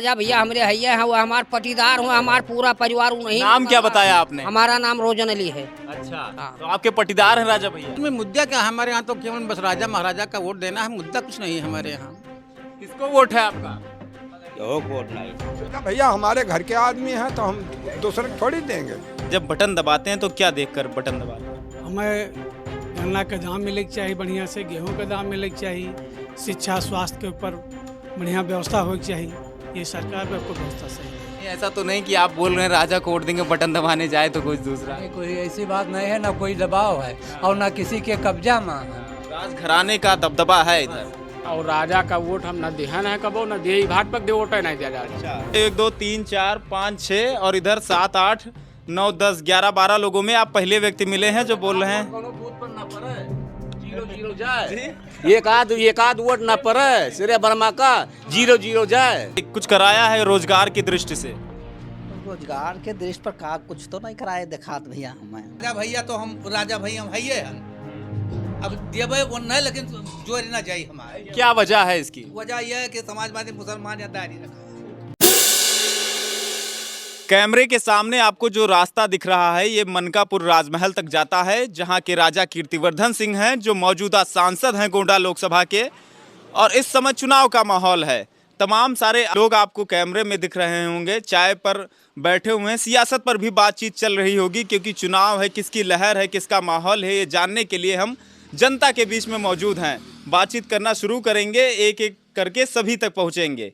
राजा भैया हमारे हैया हैं, वो हमारे पटीदार हुआ, हमारा पूरा परिवार नहीं। नाम क्या बताया आपने? हमारा नाम रोजन अली है। अच्छा, हाँ। तो आपके पटीदार हैं राजा भैया? इसमें मुद्दा क्या है? हमारे यहाँ तो केवल बस राजा महाराजा का वोट देना है, मुद्दा कुछ नहीं है हमारे यहाँ। किसको वोट है आपका? तो भैया हमारे घर के आदमी हैं तो हम दूसरे को थोड़ी देंगे। जब बटन दबाते हैं तो क्या देखकर बटन दबाते हैं? हमें गन्ना का दाम मिले के चाहिए, बढ़िया से गेहूं का दाम मिले के चाहिए, शिक्षा स्वास्थ्य के ऊपर बढ़िया व्यवस्था हो चाहिए। ये सरकार पे आपको व्यवस्था सही है। ऐसा तो नहीं कि आप बोल रहे हैं राजा को वोट देंगे, बटन दबाने जाए तो कुछ दूसरा। कोई ऐसी बात नहीं है, ना कोई दबाव है और ना किसी के कब्जा में है। राजघराने का दबदबा है इधर। और राजा का वोट हम न देहन है कबो न दे भाट पर दे वोट है नहीं दिया जा। 1 2 3 4 5 6 और इधर 7 8 9 10 11 12 लोगों में आप पहले व्यक्ति मिले हैं जो बोल रहे हैं। एक आध वोट न पड़े, सिरे बर्मा का 0-0 जाए। कुछ कराया है रोजगार की दृष्टि से? रोजगार के दृष्टि पर का कुछ तो नहीं कराए देखात भैया हमें। राजा भैया तो हम राजा भैया हम है, अब देवे वो नहीं, लेकिन जोर ना जाए हमारे। क्या वजह है इसकी? वजह यह है कि समाजवादी मुसलमान या दायरी रखा। कैमरे के सामने आपको जो रास्ता दिख रहा है ये मनकापुर राजमहल तक जाता है, जहां के राजा कीर्तिवर्धन सिंह हैं जो मौजूदा सांसद हैं गोंडा लोकसभा के। और इस समय चुनाव का माहौल है। तमाम सारे लोग आपको कैमरे में दिख रहे होंगे, चाय पर बैठे हुए हैं। सियासत पर भी बातचीत चल रही होगी क्योंकि चुनाव है, किसकी लहर है, किसका माहौल है, ये जानने के लिए हम जनता के बीच में मौजूद हैं। बातचीत करना शुरू करेंगे, एक एक करके सभी तक पहुंचेंगे।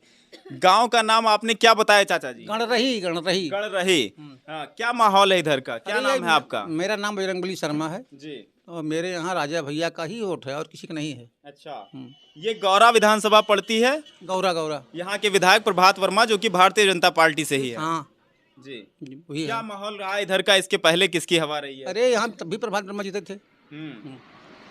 गांव का नाम आपने क्या बताया चाचा जी? गणरही। गणरही। हाँ, क्या माहौल है इधर का? क्या नाम है आपका? मेरा नाम बजरंगबली शर्मा है जी। और मेरे यहाँ राजा भैया का ही वोट है और किसी का नहीं है। अच्छा, ये गौरा विधानसभा पड़ती है। गौरा यहाँ के विधायक प्रभात वर्मा जो कि भारतीय जनता पार्टी से ही है। हाँ जी, वही क्या है। माहौल रहा इधर का? इसके पहले किसकी हवा रही है? अरे यहाँ तभी प्रभात वर्मा जीते थे।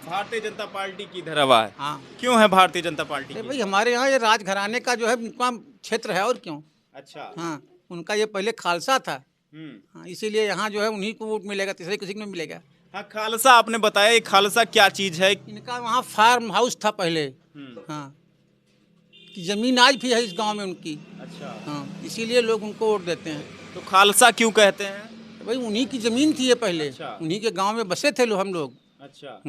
भारतीय जनता पार्टी की इधर हवा है। हाँ, क्यों है भारतीय जनता पार्टी अरे की? भाई हमारे यहाँ ये राजघराने का जो है उनका क्षेत्र है और क्यों। अच्छा। हाँ, उनका ये पहले खालसा था। हाँ, इसीलिए यहाँ जो है उन्हीं को वोट मिलेगा, तीसरे किसी को नहीं मिलेगा। हाँ, खालसा आपने बताया, ये खालसा क्या चीज है? इनका वहाँ फार्म हाउस था पहले। हाँ, कि जमीन आज भी है इस गांव में उनकी। अच्छा। हाँ, इसीलिए लोग उनको वोट देते हैं। तो खालसा क्यों कहते हैं? भाई उन्हीं की जमीन थी ये पहले। अच्छा। उन्हीं के गांव में बसे थे हम लोग। अच्छा,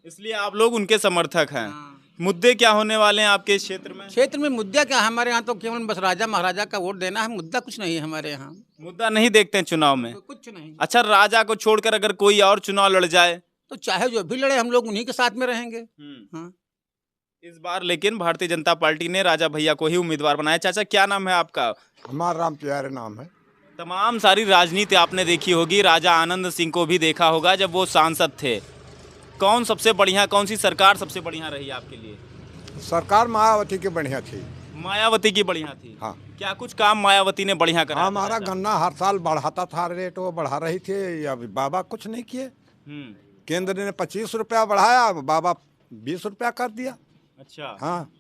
इसलिए आप लोग उनके समर्थक हैं। मुद्दे क्या होने वाले हैं आपके इस क्षेत्र में? क्षेत्र में मुद्दा क्या है? हमारे यहाँ तो केवल बस राजा महाराजा का वोट देना है, मुद्दा कुछ नहीं है हमारे यहाँ। मुद्दा नहीं देखते हैं चुनाव में? कुछ नहीं। अच्छा, राजा को छोड़कर अगर कोई और चुनाव लड़ जाए तो चाहे जो भी लड़े, हम लोग उन्हीं के साथ में रहेंगे। हाँ। इस बार लेकिन भारतीय जनता पार्टी ने राजा भैया को ही उम्मीदवार बनाया। चाचा, क्या नाम है आपका? हमारा राम प्यारे नाम है। तमाम सारी राजनीति आपने देखी होगी, राजा आनंद सिंह को भी देखा होगा जब वो सांसद थे। कौन सबसे बढ़िया, कौन सी सरकार सबसे बढ़िया रही आपके लिए? सरकार मायावती की बढ़िया थी। मायावती की बढ़िया थी। हाँ। क्या कुछ काम मायावती ने बढ़िया करा? हमारा गन्ना हर साल बढ़ाता था, रेट वो बढ़ा रही थी। अभी बाबा कुछ नहीं किए। केंद्र ने 25 रुपया बढ़ाया, बाबा 20 रुपया कर दिया। अच्छा। हाँ,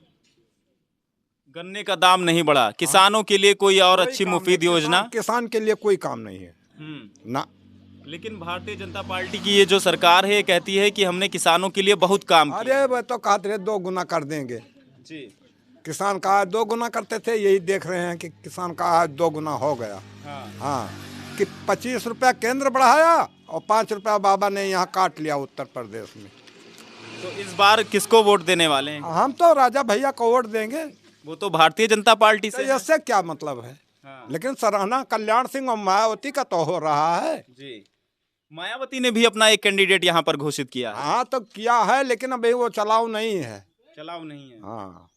गन्ने का दाम नहीं बढ़ा। किसानों के लिए कोई और अच्छी मुफीद योजना? किसान के लिए कोई काम नहीं है ना। लेकिन भारतीय जनता पार्टी की ये जो सरकार है ये कहती है कि हमने किसानों के लिए बहुत काम किया। अरे वो तो कहते रहे 2 गुना कर देंगे जी। किसान का आज 2 गुना करते थे, यही देख रहे हैं कि किसान का आज 2 गुना हो गया। हाँ, कि 25 रुपया केंद्र बढ़ाया और 5 रुपया बाबा ने यहाँ काट लिया उत्तर प्रदेश में। तो इस बार किसको वोट देने वाले हैं? हम तो राजा भैया को वोट देंगे। वो तो भारतीय जनता पार्टी तो से है। इससे क्या मतलब है? लेकिन सराहना कल्याण सिंह और मायावती का तो हो रहा है जी। मायावती ने भी अपना एक कैंडिडेट यहाँ पर घोषित किया है। हाँ, तो किया है, लेकिन अभी वो चलाव नहीं है। चलाव नहीं है। हाँ।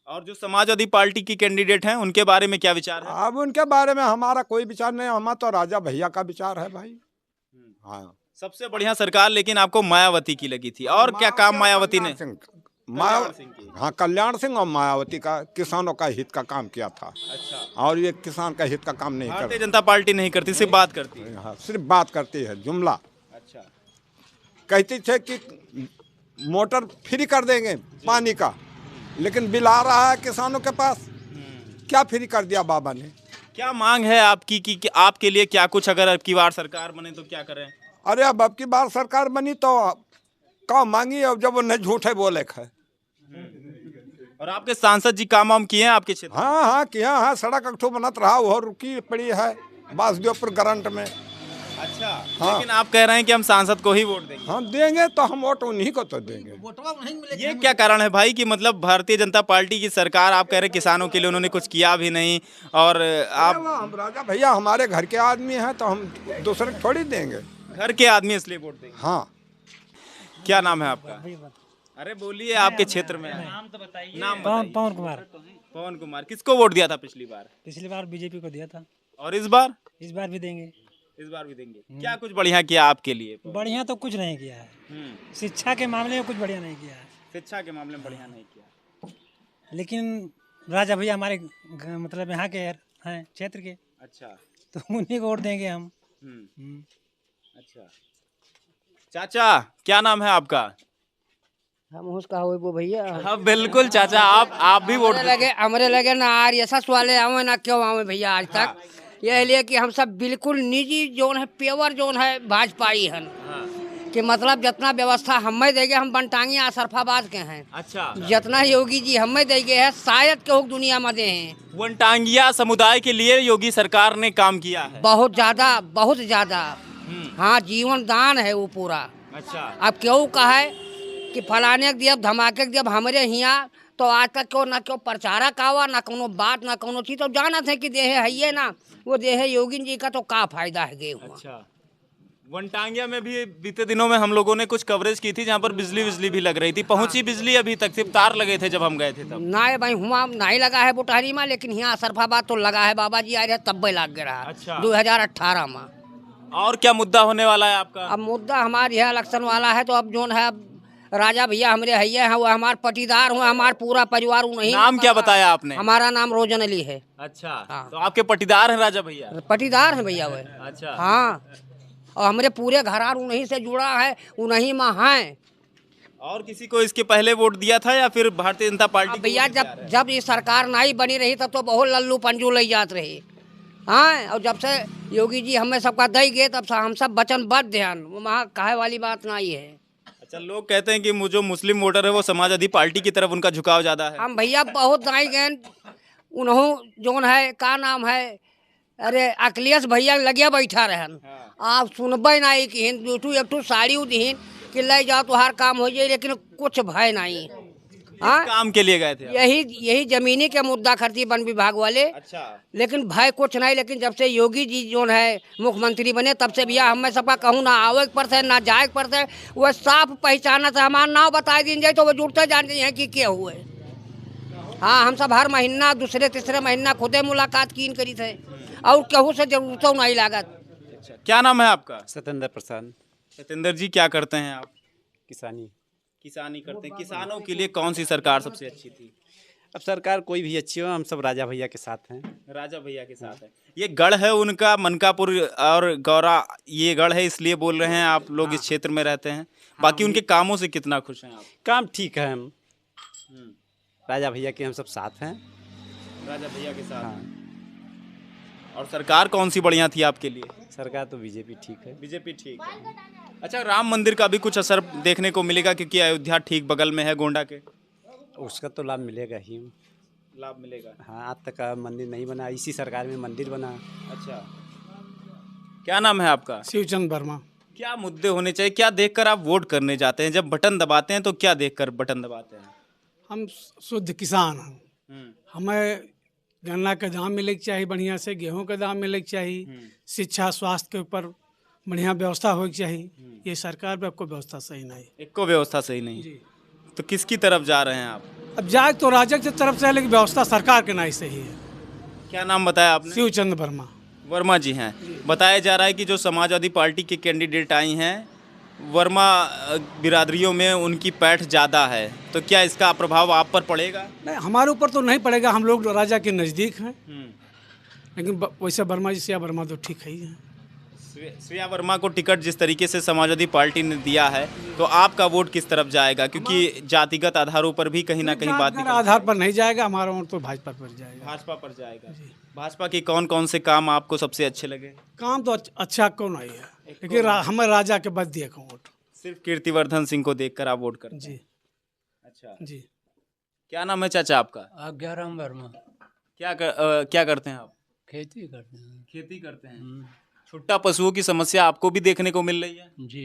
और जो समाजवादी पार्टी की कैंडिडेट हैं उनके बारे में क्या विचार है? अब उनके बारे में हमारा कोई विचार नहीं, हमारा तो राजा भैया का विचार है भाई। हाँ, सबसे बढ़िया सरकार लेकिन आपको मायावती की लगी थी। और क्या काम मायावती ने? हाँ, कल्याण सिंह और मायावती का किसानों का हित का काम किया था। अच्छा। और ये किसान का हित का काम नहीं भारतीय करती। जनता पार्टी नहीं करती, सिर्फ बात करती है। हाँ, सिर्फ बात करती है, जुमला। अच्छा। कहती थे कि मोटर फ्री कर देंगे पानी का, लेकिन बिल आ रहा है किसानों के पास। क्या फ्री कर दिया बाबा ने? क्या मांग है आपकी कि आपके लिए क्या कुछ, अगर अब की बार सरकार बने तो क्या करें? अरे अब की बार सरकार बनी तो का मांगी, अब जब वो नहीं झूठे बोले है। और आपके सांसद जी काम वाम किए हैं आपके क्षेत्र? हाँ हाँ किया है, सड़क अक्ठो बनत रहा वो रुकी पड़ी है बासदेवपुर करंट में। अच्छा। हाँ। लेकिन आप कह रहे हैं कि हम सांसद को ही वोट देंगे। हम देंगे तो हम वोट उन्हीं को तो देंगे। वोटवा नहीं मिले ये क्या कारण है भाई कि मतलब भारतीय जनता पार्टी की सरकार, आप कह रहे हैं किसानों के लिए उन्होंने कुछ किया भी नहीं, और आप हम राजा भैया हमारे घर के आदमी हैं तो हम दूसरे को थोड़ी देंगे। घर के आदमी इसलिए वोट देंगे। हाँ। क्या नाम है आपका? अरे बोलिए, आपके क्षेत्र में नाम तो बताइए। नाम बताइए। पवन कुमार। पवन कुमार। किसको वोट दिया था पिछली बार? पिछली बार बीजेपी को दिया था, और इस बार? इस बार भी देंगे। इस बार भी देंगे। क्या कुछ बढ़िया किया आपके लिए? बढ़िया तो कुछ नहीं किया है, शिक्षा के मामले में कुछ बढ़िया नहीं किया है, शिक्षा के मामले में बढ़िया नहीं किया। लेकिन राजा भैया हमारे मतलब यहाँ के हैं क्षेत्र के, अच्छा। तो उन्हीं को वोट देंगे हम। अच्छा। चाचा क्या नाम है आपका? हम उसका हो वो भैया हाँ बिल्कुल चाचा, आप भी वोट हमारे लगे ना आर एस एस वाले आवे ना क्यों आवे भैया आज तक। यह लिए कि हम सब बिल्कुल निजी जोन है, पेवर जोन है भाजपाई हन। कि मतलब जितना व्यवस्था हमें देंगे, हम बनटांगी आसरफाबाद के हैं। अच्छा। जितना योगी जी हमें देंगे है शायद के दुनिया में दे हैं। वनटांगिया समुदाय के लिए योगी सरकार ने काम किया है बहुत ज्यादा, बहुत ज्यादा। हाँ, जीवन दान है वो पूरा। अच्छा। अब क्यों कहा है कि फलाने के दिया धमाके के दिया हमारे यहाँ, तो आज तक क्यों ना क्यों प्रचारक आवा ना कोनो बात ना कोनो चीज, तो जाना था कि देह है ये ना वो देह योगी जी का, तो का फायदा है गेहूँ। अच्छा। वनटांगिया में भी बीते दिनों में हम लोगों ने कुछ कवरेज की थी जहाँ पर बिजली भी लग रही थी। पहुंची बिजली अभी तक? सिर्फ तार लगे थे जब हम गए थे तब। ना भाई हुआ नहीं लगा है बुटारी में, लेकिन यहाँ सरफाबाद तो लगा है। बाबा जी आ रहे तब भी लग गया। अच्छा। 2018 में। और क्या मुद्दा होने वाला है आपका? अब मुद्दा हमारे यहाँ इलेक्शन वाला है, तो अब जो है राजा भैया हमारे हैये हैं, वो हमारे पटीदार हुआ, हमारा पूरा परिवार नहीं। नाम क्या बताया आपने? हमारा नाम रोजन अली है। अच्छा। हाँ। तो आपके पटीदार हैं राजा भैया? पटीदार है भैया वो। अच्छा। हाँ, और हमारे पूरे घरार उन्हीं से जुड़ा है, उन्हीं में हैं। और किसी को इसके पहले वोट दिया था या फिर भारतीय जनता पार्टी? भैया जब ये सरकार नहीं बनी रही तब तो बहुत लल्लू पंजू ले जात रही। हाँ, और जब से योगी जी हमें सबका दे गए तब से हम सब वचनबद्ध ध्यान, वहाँ कहे वाली बात नहीं है। अच्छा, लोग कहते हैं कि जो मुस्लिम वोटर है वो समाजवादी पार्टी की तरफ उनका झुकाव ज्यादा है। हम भैया बहुत दाई गए, उन्हों जोन है का नाम है, अरे अखिलेश भैया लगे बैठा रहन। आप सुनबे नहीं कि एक साड़ी दीन कि ले जाओ तुहार काम हो जाए, लेकिन कुछ भय नहीं। हाँ, काम के लिए गए थे? यही जमीनी के मुद्दा करती वन विभाग वाले। अच्छा। लेकिन भय कुछ नहीं। लेकिन जब से योगी जी जो है मुख्यमंत्री बने तब से भैया हमें सबका कहूँ ना आवे पर से ना जाए पर से, वह साफ पहचाना था। हमारा नाम बता दी जाए तो वो जुड़ते जानते हैं कि क्या हुए। हाँ, हम सब हर महीना दूसरे तीसरे महीना खुदे मुलाकात कीन करी थे, और कहूँ से जरूरत नहीं लागत। अच्छा, क्या नाम है आपका? सत्येंद्र प्रसाद। सत्येंद्र जी क्या करते हैं आप? किसानी करते हैं। किसानों के लिए कौन सी सरकार सबसे अच्छी थी? अब सरकार कोई भी अच्छी हो, हम सब राजा भैया के साथ हैं। राजा भैया के साथ है। ये गढ़ है उनका मनकापुर और गौरा, ये गढ़ है इसलिए बोल रहे हैं आप लोग। इस क्षेत्र में रहते हैं। बाकी उनके कामों से कितना खुश हैं आप? काम ठीक है, हम राजा भैया के हम सब साथ हैं। राजा भैया के साथ। और सरकार कौन सी बढ़िया थी आपके लिए? सरकार तो बीजेपी ठीक है। बीजेपी ठीक है। अच्छा, राम मंदिर का भी कुछ असर देखने को मिलेगा क्योंकि अयोध्या ठीक बगल में है गोंडा के? उसका तो लाभ मिलेगा ही। लाभ मिलेगा। हाँ, आज तक का मंदिर नहीं बना, इसी सरकार में मंदिर बना। अच्छा। क्या नाम है आपका? शिवचंद वर्मा। क्या मुद्दे होने चाहिए, क्या देखकर आप वोट करने जाते हैं? जब बटन दबाते हैं तो क्या देखकर बटन दबाते हैं? हम शुद्ध किसान हैं, हमें गन्ना का दाम मिले के चाहिए बढ़िया से, गेहूं का दाम मिले के चाहिए, शिक्षा स्वास्थ्य के ऊपर बढ़िया व्यवस्था हो चाहिए। ये सरकार में आपको व्यवस्था सही नहीं। एक को व्यवस्था सही नहीं जी। तो किसकी तरफ जा रहे हैं आप? अब जाए तो राजा की तरफ से है, लेकिन व्यवस्था सरकार के नहीं सही है। क्या नाम बताया आपने? शिवचंद वर्मा। वर्मा जी हैं। बताया जा रहा है कि जो समाजवादी पार्टी के कैंडिडेट आई हैं, वर्मा बिरादरियों में उनकी पैठ ज़्यादा है, तो क्या इसका प्रभाव आप पर पड़ेगा? नहीं, हमारे ऊपर तो नहीं पड़ेगा, हम लोग राजा के नज़दीक हैं। लेकिन वैसे वर्मा जी, श्रेया वर्मा तो ठीक ही है। श्रेया वर्मा को टिकट जिस तरीके से समाजवादी पार्टी ने दिया है, तो आपका वोट किस तरफ जाएगा? क्योंकि जातिगत आधारों पर भी कहीं ना कहीं बात आधार पर नहीं जाएगा, हमारा वोट तो भाजपा पर जाएगा। भाजपा पर जाएगा। भाजपा के कौन कौन से काम आपको सबसे अच्छे लगे? काम तो अच्छा कौन नहीं है, लेकिन हमें राजा के बद दिए वोट। सिर्फ कीर्तिवर्धन सिंह को देखकर आप वोट करते हैं? जी। अच्छा जी। क्या नाम है चाचा आपका? आज्ञाराम वर्मा। क्या करते हैं आप? खेती करते हैं। खेती करते हैं। छुट्टा पशुओं की समस्या आपको भी देखने को मिल रही है? जी।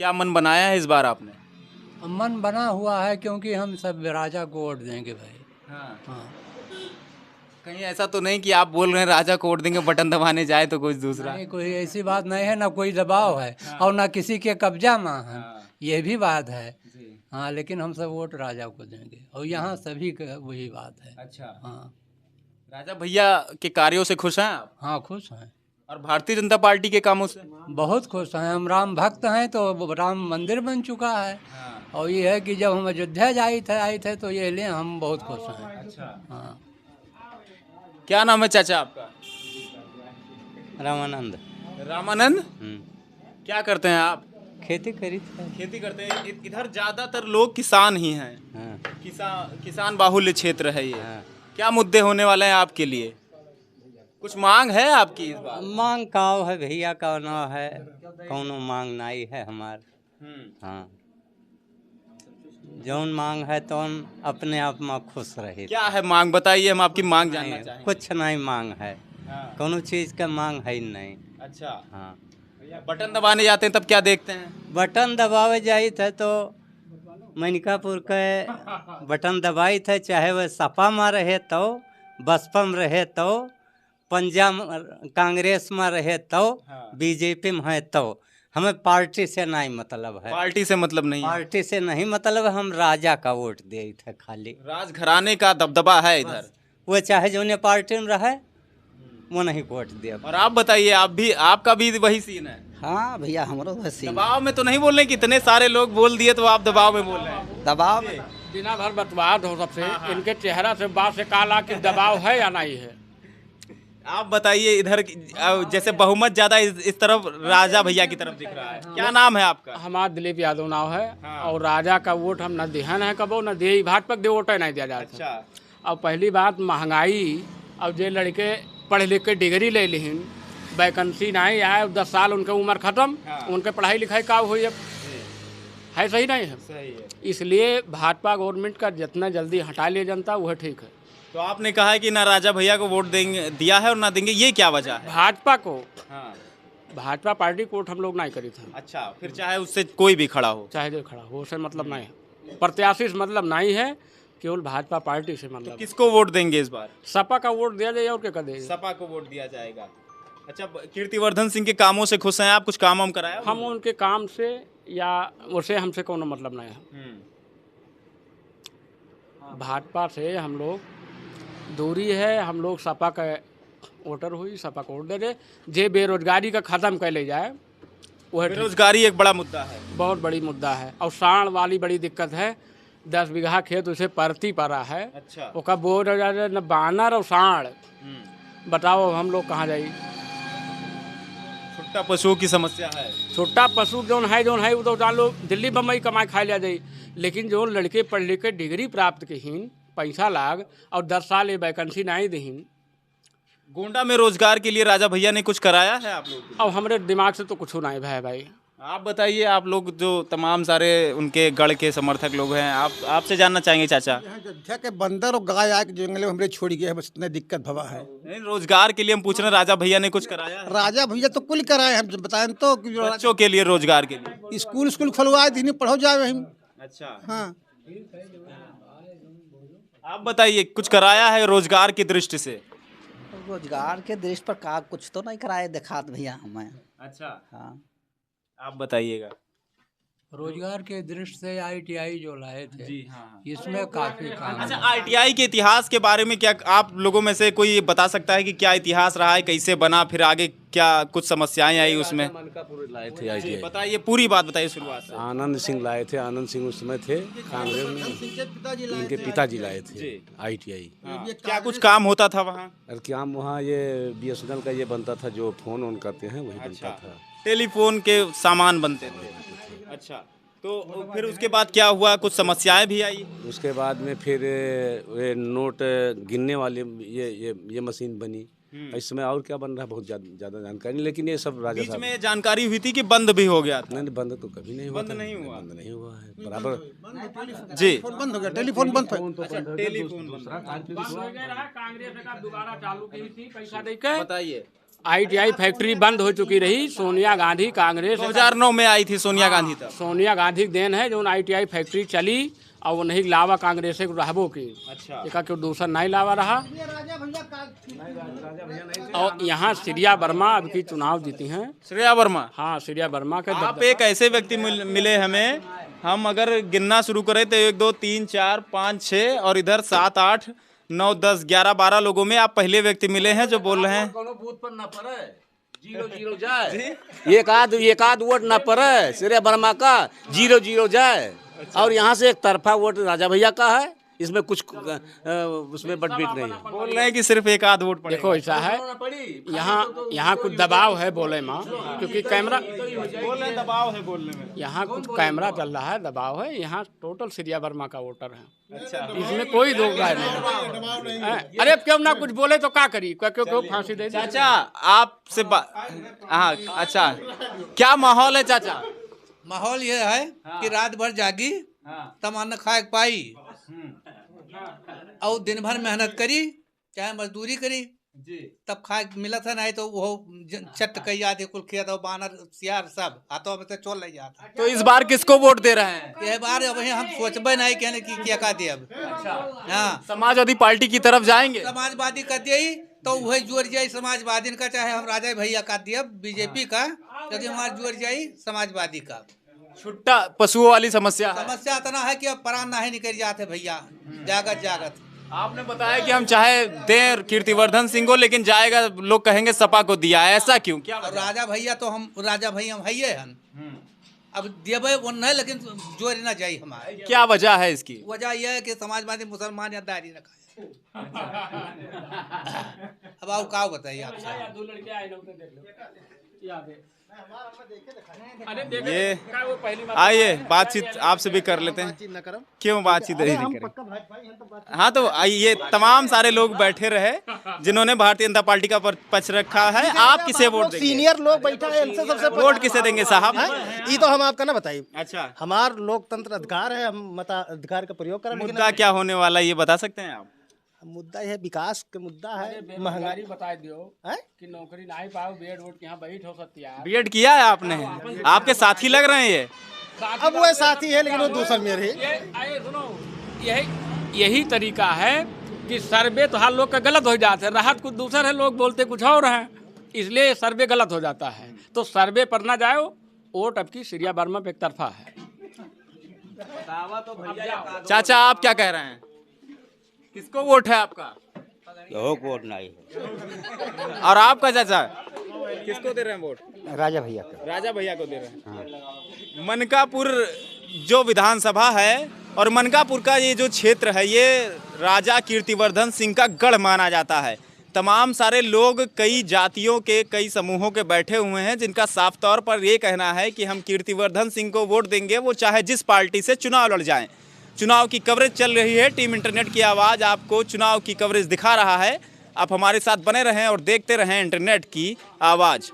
क्या मन बनाया है इस बार आपने? मन बना हुआ है क्योंकि हम सब राजा को वोट देंगे भाई। हाँ। हाँ। कहीं ऐसा तो नहीं कि आप बोल रहे हैं राजा को वोट देंगे, बटन दबाने जाए तो कुछ दूसरा? नहीं, कोई ऐसी बात नहीं है, ना कोई दबाव है और ना किसी के कब्जा में है। ये भी बात है। हाँ, लेकिन हम सब वोट राजा को देंगे और यहाँ सभी का वही बात है। अच्छा। हाँ। राजा भैया के कार्यों से खुश हैं आप? हाँ, खुश हैं। और भारतीय जनता पार्टी के कामों से? बहुत खुश हैं। हम राम भक्त हैं तो राम मंदिर बन चुका है। और ये है कि जब हम अयोध्या आए थे तो ये लिए हम बहुत खुश हैं। अच्छा। हाँ। क्या नाम है चाचा आपका? रामानंद। रामानंद। क्या करते हैं आप? खेती खरीद खेती करते हैं। इधर ज्यादातर लोग किसान ही हैं। हाँ। किसान बाहुल्य क्षेत्र है ये। हाँ। क्या मुद्दे होने वाले हैं आपके लिए? कुछ मांग है आपकी इस बार? मांग काव है भैया, कौनो है, कौनो मांग नहीं है हमार। हाँ, जौन मांग है तो अपने आप में खुश रहे। क्या है मांग, बताइए, हम आपकी मांग जानना चाहेंगे। कुछ नहीं मांग है। हाँ। कोनो चीज का मांग है ही नहीं। अच्छा। हाँ। बटन दबाने जाते हैं तब क्या देखते हैं? बटन दबावे जाई थे तो मनिकापुर के बटन दबाई थे, चाहे वह सपा में रहे तो, बसपा में रहे तो, पंजाब कांग्रेस में रहे तो, बीजेपी में है तो। हमें पार्टी से नहीं मतलब है। पार्टी से मतलब नहीं है? पार्टी से नहीं मतलब, हम राजा का वोट दे थे खाली। राजघराने का दबदबा है इधर। वो चाहे जो पार्टी में रहे वो नहीं वोट दे। और आप बताइए, आपका भी वही सीन है? हाँ भैया, हमारा वैसे दबाव में तो नहीं बोल रहे कि इतने सारे लोग बोल दिए तो आप दबाव में बोल रहे हैं? दबाव दिना भर बतवाद हो सबसे। इनके चेहरा से बात से काला कि दबाव है या नहीं है। आप बताइए, इधर जैसे बहुमत ज्यादा इस तरफ राजा भैया की तरफ दिख रहा है। क्या नाम है आपका? हमारा दिलीप यादव नाम है। और राजा का वोट हम न दिहन है कबो न दे, भाजपा के वोट नहीं दिया जाता। अच्छा। और पहली बात महंगाई, और जो लड़के पढ़ लिख के डिग्री ले लिहिन, वैकेंसी नहीं आए, 10 साल उनके उम्र खत्म। उनके पढ़ाई लिखाई का हुई है सही नहीं है। सही है। इसलिए भाजपा गवर्नमेंट का जितना जल्दी हटा लिया जनता वह ठीक है। तो आपने कहा है कि ना राजा भैया को वोट देंगे, दिया है और ना देंगे, ये क्या वजह है? भाजपा को, हाँ। भाजपा पार्टी को वोट हम लोग नहीं करी थे। अच्छा, फिर चाहे उससे कोई भी खड़ा हो? चाहे जो खड़ा हो, उससे मतलब नहीं है। प्रत्याशी से मतलब नहीं है, केवल भाजपा पार्टी से मतलब। तो किसको वोट देंगे इस बार? सपा का वोट दिया जाए और क्या कर देगा? सपा को वोट दिया जाएगा। अच्छा, कीर्तिवर्धन सिंह के कामों से खुश हैं आप? कुछ काम हम कराया? हम उनके काम से या उसे हमसे कोनो मतलब नहीं है। भाजपा से हम लोग दूरी है। हम लोग सपा का वोटर हुई, सपा को वोट दे दे। जे बेरोजगारी का खत्म कर ले जाए, वह बेरोजगारी एक बड़ा मुद्दा है, बहुत बड़ी मुद्दा है। और साण वाली बड़ी दिक्कत है। 10 बीघा खेत उसे परती पड़ा है। अच्छा। उसका बोझ न बानर और साण, बताओ हम लोग कहाँ जाई? छुट्टा पशुओं की समस्या है। छोटा पशु जो है वो तो जान लो दिल्ली बम्बई कमाई खा लिया जाए। लेकिन जो लड़के पढ़ लिख के डिग्री प्राप्त किहीन, पैसा लाग और 10 साल ये वैकेंसी नहीं दहीन। गोंडा में रोजगार के लिए राजा भैया ने कुछ कराया है आप लोग? अब हमारे दिमाग से तो कुछ नहीं भाई। आप बताइए, आप लोग जो तमाम सारे उनके गढ़ के समर्थक लोग हैं, आपसे जानना चाहेंगे चाचा। अयोध्या के बंदर और गाय आके जंगल में हमरे छोड़ गए, बस इतना दिक्कत भवा है। नहीं, रोजगार के लिए हम पूछ रहे हैं, राजा भैया ने कुछ कराया है? राजा भैया तो कुल कराए, हम बताएं तो बच्चों के लिए, रोजगार के लिए स्कूल खुलवाए थे, पढ़ो जाए हम। अच्छा। हाँ, आप बताइए, कुछ कराया है रोजगार की दृष्टि से? रोजगार के दृष्टि पर का कुछ तो नहीं कराए दिखात भैया हमें। अच्छा। हाँ, आप बताइएगा। रोजगार के दृष्टि से ITI जो लाए थे जी, हाँ। इसमें काफी काम। अच्छा, ITI के इतिहास के बारे में क्या आप लोगों में से कोई बता सकता है कि क्या इतिहास रहा है, कैसे बना, फिर आगे क्या कुछ समस्याएं आई उसमें? मनकापुर लाए थे ITI। बताइए, पूरी बात बताइए शुरुआत से। आनंद सिंह लाए थे। आनंद सिंह उस समय थे कांग्रेस में, इनके पिताजी लाए थे ITI। क्या कुछ काम होता था वहाँ? और क्या वहाँ ये BSNL का ये बनता था, जो फोन ऑन करते हैं वही बनता था। टेलीफोन के सामान बनते थे। अच्छा, तो फिर उसके बाद क्या हुआ? कुछ समस्याएं भी आई? उसके बाद में फिर ये नोट गिनने वाले ये मशीन बनी। इस समय और क्या बन रहा है बहुत ज्यादा जानकारी नहीं, लेकिन ये सब राजा बीच साहब में जानकारी हुई थी कि बंद भी हो गया था। नहीं बंद तो कभी नहीं हुआ, बंद नहीं हुआ। बंद नहीं हुआ है बराबर। जी बंद हो गया, टेलीफोन बंद टेलीफोन कांग्रेस का दोबारा चालू की थी पैसा देकर। बताइए। ITI फैक्ट्री बंद हो चुकी रही, सोनिया गांधी कांग्रेस 2009 में आई थी सोनिया गांधी तक। सोनिया गांधी की देन है जो ITI फैक्ट्री चली और वो नहीं लावा कांग्रेस को रहबो की। अच्छा। एक क्यों दूसरा नहीं लावा रहा। और यहाँ श्रेया वर्मा अब की चुनाव जीती हैं। श्रेया वर्मा, हाँ श्रेया वर्मा के आप एक ऐसे व्यक्ति मिले हमें, हम अगर गिनना शुरू करें तो 1 2 3 4 5 6 और इधर 7 8 9 10 11 12 लोगों में आप पहले व्यक्ति मिले हैं जो बोल रहे हैं। बूथ पर ना पड़े, 0-0 जाए, एक आध वोट ना पड़े श्रेया वर्मा का, 0-0 जाए। और यहाँ से एक तरफा वोट राजा भैया का है, इसमें कुछ उसमें बटबीट नहीं है। बोल रहे हैं कि सिर्फ एक आध वोट पड़ेगा। देखो ऐसा है, यहाँ कुछ दबाव है बोले माँ, क्योंकि कैमरा बोल रहे हैं दबाव है बोलने में। यहाँ कुछ कैमरा चल रहा है, दबाव है। यहाँ टोटल श्रेया वर्मा का वोटर है। अच्छा। इसमें कोई दो राय नहीं है। अरे क्यों ना कुछ बोले तो क्या करी, क्यों फांसी दे दी? चाचा आपसे हाँ अच्छा, क्या माहौल है चाचा? माहौल ये है कि रात भर जागी तब अन्न खाए पाई और दिन भर मेहनत करी, चाहे मजदूरी करी, तब खाए मिला था। नहीं तो वो चट कई आदि कुल खेत और बानर सियार सब हाथों में से चोल ले जाता। तो इस बार किसको वोट दे रहे हैं? ये बार अब हम सोचबे नहीं कहने की क्या का दे। अब हाँ, समाजवादी पार्टी की तरफ जाएंगे। समाजवादी का दे तो वही जोड़ जाये समाजवादी का, चाहे हम राजा भैया का दिए बीजेपी का, क्योंकि हमारे जोड़ जाये समाजवादी का। छुट्टा पशुओं वाली समस्या इतना है कि अब प्राण नहीं निकल जाते भैया, जागत। आपने बताया कि हम चाहे दें कीर्तिवर्धन सिंह को, लेकिन जाएगा लोग कहेंगे सपा को दिया है, ऐसा क्यों? क्या और राजा भैया तो हम राजा भैया हम है हन, अब देवे वो नहीं, लेकिन जोर ना जाये हमारे। क्या वजह है इसकी? वजह यह है कि समाजवादी मुसलमान या दारी न खाए। अब आओ का बताइए ये आइए बातचीत आपसे भी कर लेते हैं। क्यों बातचीत नहीं करें? हाँ तो ये तमाम सारे लोग बैठे रहे जिन्होंने भारतीय जनता पार्टी का पक्ष रखा है। आप किसे वोट देंगे? सीनियर लोग बैठा है, इनसे सबसे वोट किसे देंगे साहब? ये तो हम आपका ना बताइए। अच्छा, हमार लोकतंत्र अधिकार है, हम मताधिकार का प्रयोग करें। मुद्दा क्या होने वाला ये बता सकते हैं आप? मुद्दा है विकास का मुद्दा है, महंगाई बता दियो कि नौकरी नहीं पाओ, बीएड वोट यहाँ बैठ हो सकती है। बीएड किया है आपने? आपके साथी लग रहे हैं ये? अब वो साथी है लेकिन वो दूसर में रही। सुनो, यही तरीका है कि सर्वे तो हर लोग का गलत हो जाता है, राहत कुछ दूसर है, लोग बोलते कुछ और है, इसलिए सर्वे गलत हो जाता है। तो सर्वे पर ना जाओ, वोट अब की श्रेया वर्मा पे एक तरफा है। चाचा आप क्या कह रहे हैं? किसको वोट है आपका? वोट नहीं है। और आपका चाचा किसको दे रहे हैं वोट? राजा भैया का। राजा भैया को दे रहे हैं। मनकापुर जो विधानसभा है और मनकापुर का ये जो क्षेत्र है, ये राजा कीर्तिवर्धन सिंह का गढ़ माना जाता है। तमाम सारे लोग कई जातियों के, कई समूहों के बैठे हुए हैं, जिनका साफ तौर पर ये कहना है कि हम कीर्तिवर्धन सिंह को वोट देंगे, वो चाहे जिस पार्टी से चुनाव लड़ जाएं। चुनाव की कवरेज चल रही है, टीम इंटरनेट की आवाज़ आपको चुनाव की कवरेज दिखा रहा है। आप हमारे साथ बने रहें और देखते रहें इंटरनेट की आवाज़।